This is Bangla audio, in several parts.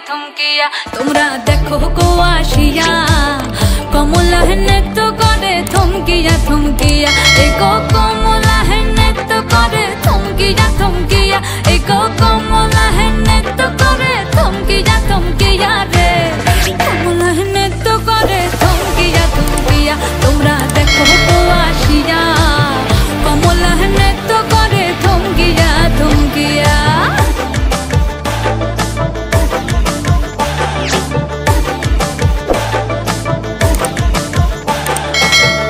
থমকিয়া তোমরা দেখো গো আসিয়া কমলা হেনে তো করে থমকিয়া থমকিয়া এই গো কমলা হেনে তো করে থমকিয়া থমকিয়া এই গো কমলা হেনে তো করে থমকিয়া থমকিয়া রে কমলা হেনে তো করে থমকিয়া থমকিয়া তোমরা দেখো গো আসিয়া কমলা হেনে তো করে থমকিয়া থমকিয়া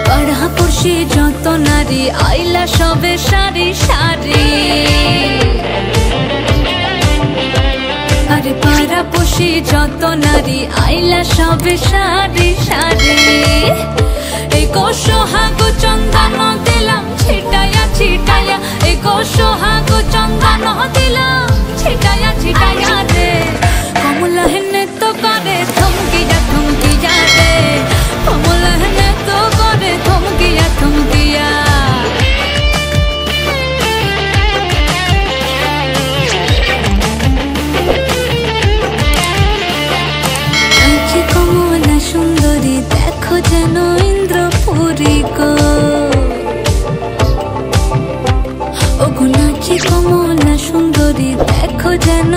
পড়াপড়শি যত নারী আইলা সবে সারি সারি আরে পাড়াপড়শি যত নারী আইলা সবে সারি সারি এই গো সোহাগ চন্দন দিলাম ছিটায়া ছিটায়া এই গো সোহাগ চন্দন দিলাম ছিটায়া ছিটায়া রে কমলা হেনে তো করে থমকিয়া থমকিয়া রে কমলা হেনে তো করে থমকিয়া থমকিয়া আছে কমলা সুন্দরী দেখো যেন ইন্দ্রপুরী গো ওগো নাচে কমলা সুন্দরী দেখো যেন